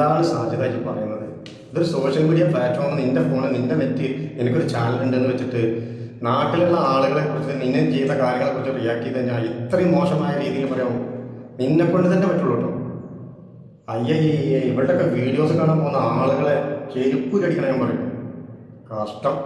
എന്താണ് സാധ്യത പറയുന്നത്? ഇതൊരു സോഷ്യൽ മീഡിയ പ്ലാറ്റ്ഫോം, നിന്റെ ഫോണ്, നിന്റെ നെറ്റ്, എനിക്കൊരു ചാനൽ ഉണ്ടെന്ന് വെച്ചിട്ട് നാട്ടിലുള്ള ആളുകളെ കുറിച്ച്, നിന്നെ ചെയ്ത കാര്യങ്ങളെ കുറിച്ച് റിയാക്ട് ചെയ്ത് കഴിഞ്ഞാൽ ഇത്രയും മോശമായ രീതിയിൽ പറയാമോ? നിന്നെ കൊണ്ട് തന്നെ പറ്റുള്ളൂ കേട്ടോ. അയ്യയ്യേ, ഇവരുടെയൊക്കെ വീഡിയോസ് കാണാൻ പോകുന്ന ആളുകളെ ചെരുപ്പ് കടിക്കണം ഞാൻ പറയും. കഷ്ടം.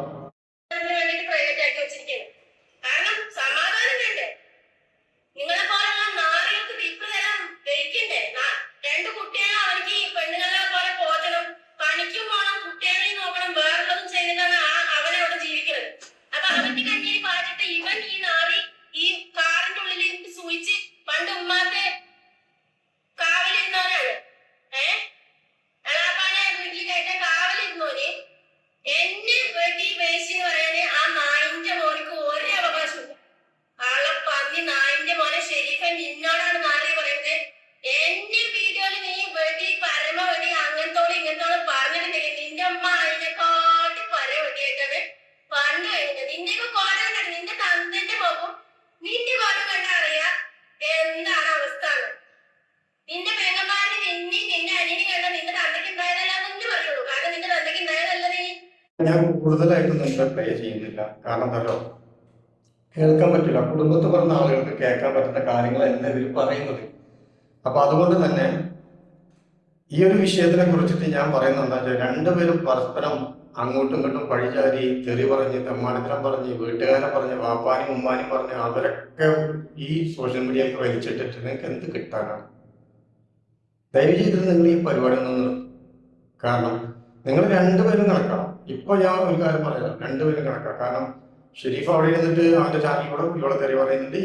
ഞാൻ കൂടുതലായിട്ടൊന്നും പ്ലേ ചെയ്യുന്നില്ല. കാരണം എന്താണോ, കേൾക്കാൻ പറ്റില്ല. കുടുംബത്തിൽ പറഞ്ഞ ആളുകൾക്ക് കേൾക്കാൻ പറ്റുന്ന കാര്യങ്ങളല്ല ഇവർ പറയുന്നത്. അപ്പൊ അതുകൊണ്ട് തന്നെ ഈ ഒരു വിഷയത്തിനെ കുറിച്ചിട്ട് ഞാൻ പറയുന്നത് എന്താ വെച്ചാൽ, രണ്ടുപേരും പരസ്പരം അങ്ങോട്ടും ഇങ്ങോട്ടും പഴിചാരി, തെറി പറഞ്ഞ്, തെമ്മാടിത്തരം പറഞ്ഞ്, വീട്ടുകാരെ പറഞ്ഞ്, വാപ്പാനും ഉമ്മാനും പറഞ്ഞ്, അവരൊക്കെ ഈ സോഷ്യൽ മീഡിയയിൽ വലിച്ചിട്ടിട്ട് നിങ്ങൾക്ക് എന്ത് കിട്ടാനാണ്? ദയവ് ചെയ്തിട്ട് നിങ്ങൾ ഈ പരിപാടി ഒന്നും നിർത്തും. കാരണം നിങ്ങൾ രണ്ടുപേരും കണക്കാം. ഇപ്പൊ ഞാൻ ഒരു കാര്യം പറയാം, രണ്ടുപേരും കണക്കാം. കാരണം ഷെരീഫ് അവിടെ ഇരുന്നിട്ട് അവന്റെ ചാനലിലൂടെ ഇവളെ തെറി പറയുന്നുണ്ട്,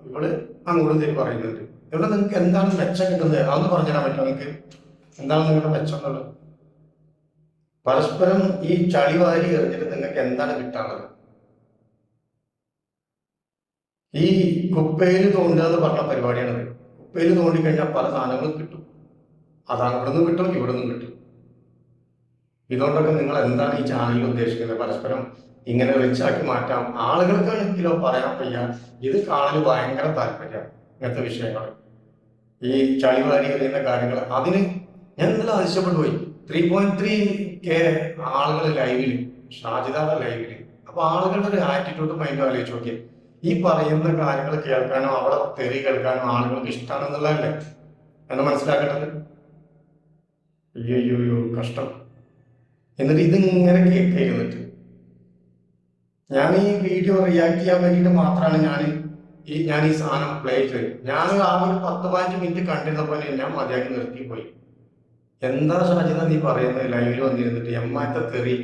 ഇവള് അങ്ങോട്ടും തെറി പറയുന്നുണ്ട്. ഇവിടെ നിങ്ങൾക്ക് എന്താണ് മെച്ചം കിട്ടുന്നത്? അതൊന്ന് പറഞ്ഞുതരാൻ പറ്റുമോ? നിങ്ങൾക്ക് എന്താണ് നിങ്ങളുടെ മെച്ചം എന്നുള്ളത്? പരസ്പരം ഈ ചളിവാരി എറിഞ്ഞിട്ട് നിങ്ങൾക്ക് എന്താണ് കിട്ടാനുള്ളത്? ഈ കുപ്പയിൽ തോണ്ടുക എന്ന് പറഞ്ഞ പരിപാടിയാണത്. കുപ്പയിൽ തോണ്ടിക്കഴിഞ്ഞാൽ പല സാധനങ്ങളും കിട്ടും. അതാണ് ഇവിടെ നിന്നും കിട്ടും, ഇവിടെ നിന്നും കിട്ടും. ഇതുകൊണ്ടൊക്കെ നിങ്ങൾ എന്താണ് ഈ ചാനലിൽ ഉദ്ദേശിക്കുന്നത്? പരസ്പരം ഇങ്ങനെ റിച്ചാക്കി മാറ്റാം. ആളുകൾക്കാണെങ്കിലോ പറയാൻ വയ്യ, ഇത് കാണാൻ ഭയങ്കര താല്പര്യം. ഇങ്ങനത്തെ വിഷയങ്ങൾ, ഈ ചളിവാരി എറിയുന്ന കാര്യങ്ങൾ, അതിന് ഞാൻ ഇന്നലെ അതിശയപ്പെട്ടു പോയി. 3.3K ആളുകൾ ലൈവില്, ഷാജിദാടെ ലൈവില്. അപ്പൊ ആളുകളുടെ ഒരു ആറ്റിറ്റ്യൂഡ് മൈൻഡ് ആലോചിച്ച് നോക്കി. ഈ പറയുന്ന കാര്യങ്ങൾ കേൾക്കാനോ അവിടെ തെറി കേൾക്കാനോ ആളുകൾക്ക് ഇഷ്ടമാണെന്നുള്ളതല്ലേ എന്ന് മനസ്സിലാക്കേണ്ടത്. അയ്യോ കഷ്ടം. എന്നിട്ട് ഇതിങ്ങനെ കേൾക്കിരുന്നിട്ട് ഞാൻ ഈ വീഡിയോ റിയാക്ട് ചെയ്യാൻ വേണ്ടിയിട്ട് മാത്രമാണ് ഞാൻ ഈ സാധനം പ്ലേ ചെയ്ത്. ഞാൻ ആ ഒരു 10-15 മിനിറ്റ് കണ്ടിരുന്നപ്പോൾ ഞാൻ മതിയാക്കി നിർത്തിപ്പോയി. എന്താ ഷാജിദ നീ പറയുന്നത്? ലൈവിൽ വന്നിരുന്നിട്ട് എമ്മാത്ത തെറി.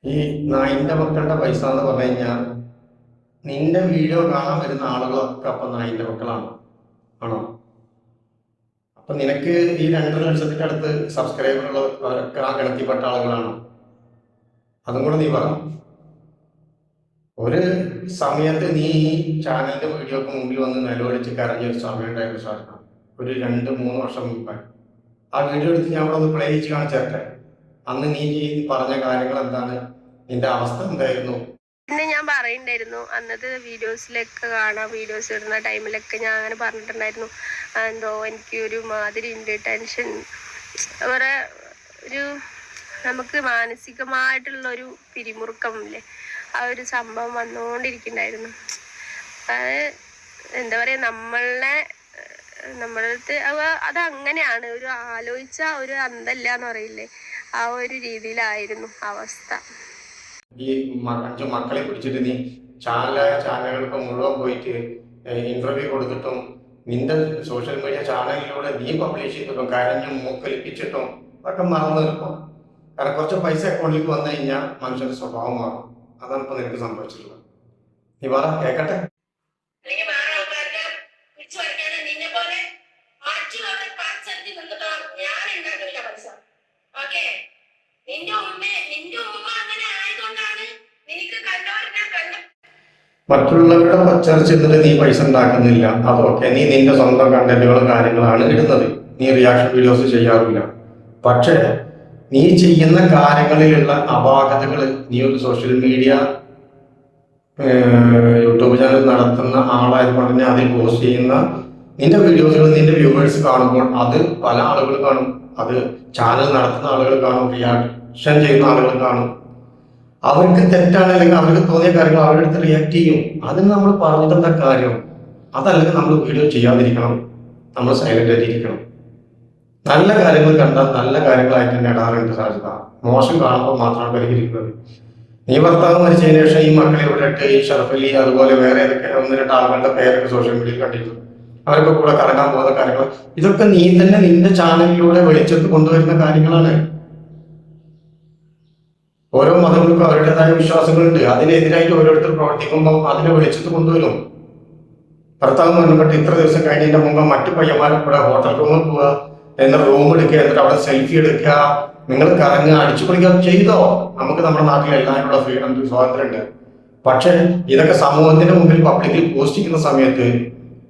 ഈ നായിന്റെ മക്കളുടെ പൈസ എന്ന് പറഞ്ഞു കഴിഞ്ഞാൽ നിന്റെ വീഡിയോ കാണാൻ വരുന്ന ആളുകളൊക്കെ അപ്പൊ നായിന്റെ മക്കളാണ് ആണോ? അപ്പൊ നിനക്ക് ഈ 2.5 ലക്ഷത്തിന്റെ അടുത്ത് സബ്സ്ക്രൈബറുള്ളവരൊക്കെ ആ ഗണത്തിൽപ്പെട്ട ആളുകളാണോ? അതും കൂടെ നീ പറഞ്ഞു. ഒരു സമയത്ത് നീ ഈ ചാനലിന്റെ വീഡിയോക്ക് മുമ്പിൽ വന്ന് നിലവിളിച്ച് കരഞ്ഞൊരു സമയം ഉണ്ടായിരുന്നു സാധനം. ഒരു 2-3 വർഷം മുമ്പായി ആ വീഡിയോ എടുത്ത് ഞാൻ അവിടെ ഒന്ന് പ്ലേ ചെയ്ത് കാണിച്ചേരട്ടെ. അന്ന് നീ പറഞ്ഞ കാര്യങ്ങൾ എന്താണ്, നിന്റെ അവസ്ഥ എന്തായിരുന്നു? പിന്നെ ഞാൻ പറയണ്ടായിരുന്നു അന്നത്തെ വീഡിയോസിലൊക്കെ കാണാം, വീഡിയോസ് ഇടുന്ന ടൈമിലൊക്കെ ഞാൻ അങ്ങനെ പറഞ്ഞിട്ടുണ്ടായിരുന്നു, എന്തോ എനിക്ക് ഒരു മാതിരി ഉണ്ട്, ടെൻഷൻ, വേറെ ഒരു നമുക്ക് മാനസികമായിട്ടുള്ള ഒരു പിരിമുറുക്കമില്ലേ, ആ ഒരു സംഭവം വന്നുകൊണ്ടിരിക്കുന്നുണ്ടായിരുന്നു. അത് എന്താ പറയാ, നമ്മളടുത്ത് അതങ്ങനെയാണ്, ഒരു ആലോചിച്ച ഒരു അന്തല്ല എന്ന് പറയില്ലേ, ആ ഒരു രീതിയിലായിരുന്നു അവസ്ഥ. ഈ 5 മക്കളെ പിടിച്ചിട്ട് നീ ചാനലുകൾക്ക് മുഴുവൻ പോയിട്ട് ഇന്റർവ്യൂ കൊടുത്തിട്ടും നിന്റെ സോഷ്യൽ മീഡിയ ചാനലിലൂടെ നീ പബ്ലിഷ് ചെയ്തിട്ടും കരഞ്ഞും മൂക്കൊലിപ്പിച്ചിട്ടും അതൊക്കെ മറന്നു നിൽക്കും. കാരണം കുറച്ച് പൈസ അക്കൗണ്ടിലേക്ക് വന്നു കഴിഞ്ഞാൽ മനുഷ്യന്റെ സ്വഭാവം മാറും. അതാണ് ഇപ്പൊ നിനക്ക് സംഭവിച്ചിട്ടുള്ളത്. നീ പറ, കേക്കട്ടെ. മറ്റുള്ളവരുടെ പച്ചറിച്ച് എന്നിട്ട് നീ പൈസ ഉണ്ടാക്കുന്നില്ല, അതൊക്കെ നീ നിന്റെ സ്വന്തം കണ്ടന്റുകളും കാര്യങ്ങളാണ് ഇടുന്നത്. നീ റിയാക്ഷൻ വീഡിയോസ് ചെയ്യാറില്ല. പക്ഷേ നീ ചെയ്യുന്ന കാര്യങ്ങളിലുള്ള അപാകതകൾ നീ ഒരു സോഷ്യൽ മീഡിയ യൂട്യൂബ് ചാനൽ നടത്തുന്ന ആളായതുകൊണ്ട് തന്നെ അതിൽ പോസ്റ്റ് ചെയ്യുന്ന നിന്റെ വീഡിയോസുകൾ നിന്റെ വ്യൂവേഴ്സ് കാണുമ്പോൾ അത് പല ആളുകൾ കാണും. അത് ചാനൽ നടത്തുന്ന ആളുകൾ കാണും, റിയാക്ഷൻ ചെയ്യുന്ന ആളുകൾ കാണും. അവർക്ക് തെറ്റാണ് അല്ലെങ്കിൽ അവർക്ക് തോന്നിയ കാര്യങ്ങൾ അവരുടെ അടുത്ത് റിയാക്ട് ചെയ്യും. അതിന് നമ്മൾ പറഞ്ഞിട്ടെന്താ കാര്യം? അതല്ലെങ്കിൽ നമ്മൾ വീഡിയോ ചെയ്യാതിരിക്കണം, നമ്മൾ സൈലന്റ് ആയിട്ടിരിക്കണം. നല്ല കാര്യങ്ങൾ കണ്ടാൽ നല്ല കാര്യങ്ങളായിട്ട് തന്നെ ഇടാറുണ്ട് സാധ്യത. മോശം കാണുമ്പോൾ മാത്രമാണ് പരിഹരിക്കുന്നത്. നീ ഭർത്താവ് മരിച്ചതിന് ശേഷം ഈ മക്കളെ ഇവിടെ ഇട്ട് ഈ ഷറഫലി അതുപോലെ വേറെ ഏതൊക്കെ 1-2 ആളുകളുടെ പേരൊക്കെ സോഷ്യൽ മീഡിയയിൽ കണ്ടിരുന്നു. അവരൊക്കെ കൂടെ കറങ്ങാൻ പോകുന്ന കാര്യങ്ങൾ, ഇതൊക്കെ നീ തന്നെ നിന്റെ ചാനലിലൂടെ വെളിച്ചത്ത് കൊണ്ടുവരുന്ന കാര്യങ്ങളാണ്. ഓരോ മതങ്ങൾക്കും അവരുടേതായ വിശ്വാസങ്ങളുണ്ട്. അതിനെതിരായിട്ട് ഓരോരുത്തർ പ്രവർത്തിക്കുമ്പോൾ അതിനെ വെളിച്ചത്ത് കൊണ്ടുവരും. ഭർത്താവ് മരണപ്പെട്ട് ഇത്ര ദിവസം കഴിഞ്ഞതിന്റെ മുമ്പ് മറ്റു പയ്യന്മാരെ കൂടെ ഹോട്ടൽ റൂമിൽ പോവുക, എന്നിട്ട് റൂം എടുക്കുക, എന്നിട്ട് അവിടെ സെൽഫി എടുക്കുക, നിങ്ങൾ കറങ്ങുക, അടിച്ചു പൊളിക്കുക ചെയ്തോ. നമുക്ക് നമ്മുടെ നാട്ടിൽ എല്ലാവരുള്ള ഫ്രീഡം, സ്വാതന്ത്ര്യം ഉണ്ട്. പക്ഷെ ഇതൊക്കെ സമൂഹത്തിന്റെ മുമ്പിൽ പബ്ലിക്കിൽ പോസ്റ്റ് ചെയ്യുന്ന സമയത്ത്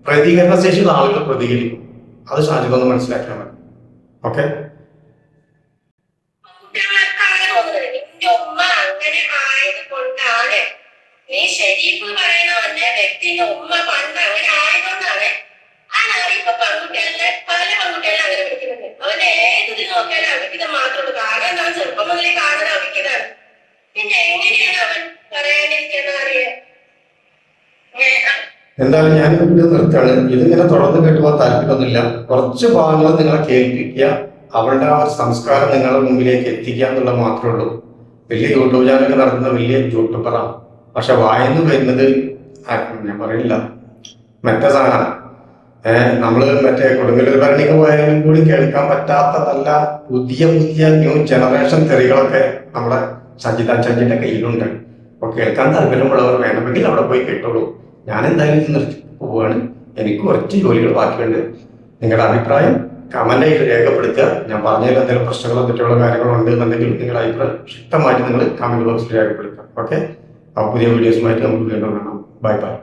പ്രതികരണ ശേഷിയുള്ള ആളുകൾ പ്രതികരിക്കും. അത് ഷാജിദ് ഒന്ന് മനസ്സിലാക്കിയാൽ മതി. ഓക്കെ. നീ ശരീഫ് പറയുന്നവന്റെ വ്യക്തിന്റെ ഉമ്മ പണ്ട് അങ്ങനെ ആയതുകൊണ്ടാണ് ഇപ്പൊ പെൺകുട്ടികളിലെ പല പെൺകുട്ടികളും അങ്ങനെ വിളിക്കുന്നുണ്ട്. അവന്റെ ഏത് നോക്കിയാലും അവിക്കിത് മാത്രമേ കാരണം എന്താ ചെറുപ്പം മുതലേ കാണുന്നത് അവിക്കിതാണ്. പിന്നെ എങ്ങനെയാണ് അവൻ പറയാണ്ടിരിക്കുന്ന അറിയാം. എന്തായാലും ഞാൻ വീഡിയോ നിർത്താണ്. ഇതിങ്ങനെ തുടർന്ന് കേട്ടുപോകാൻ താല്പര്യമൊന്നുമില്ല. കുറച്ച് ഭാഗങ്ങൾ നിങ്ങളെ കേൾപ്പിക്കുക, അവരുടെ ആ സംസ്കാരം നിങ്ങളുടെ മുമ്പിലേക്ക് എത്തിക്കുക എന്നുള്ളത് മാത്രമേ ഉള്ളൂ. വലിയ യൂട്യൂബ് ചാനലൊക്കെ നടത്തുന്ന വലിയ യൂട്യൂബറാണ്. പക്ഷെ വായന്ന് വരുന്നത് ഞാൻ പറയില്ല, മറ്റേ സാധനം നമ്മള് മറ്റേ കൊടുങ്ങല്ലൂർ ഭരണിക്ക് പോയാലും കൂടി കേൾക്കാൻ പറ്റാത്ത നല്ല പുതിയ ന്യൂ ജനറേഷൻ തെറികളൊക്കെ നമ്മുടെ സജിന്റെ കയ്യിലുണ്ട്. അപ്പൊ കേൾക്കാൻ താല്പര്യമുള്ളവർ വേണമെങ്കിൽ അവിടെ പോയി കേട്ടോളൂ. ഞാൻ എന്തായാലും ഇത് നിർത്തി പോവുകയാണ്. എനിക്ക് കുറച്ച് ജോലികൾ ബാക്കിയുണ്ട്. നിങ്ങളുടെ അഭിപ്രായം കമന്റായിട്ട് രേഖപ്പെടുത്തുക. ഞാൻ പറഞ്ഞതിൽ എന്തെങ്കിലും പ്രശ്നങ്ങളോ തെറ്റുള്ള കാര്യങ്ങളോ ഉണ്ട് എന്നുണ്ടെങ്കിൽ നിങ്ങളുടെ അഭിപ്രായം ശക്തമായിട്ട് നിങ്ങൾ കമന്റ് ബോക്സിൽ രേഖപ്പെടുത്തുക. ഓക്കെ. പുതിയ വീഡിയോസുമായിട്ട് നമുക്ക് വീണ്ടും കാണാം. Bye bye.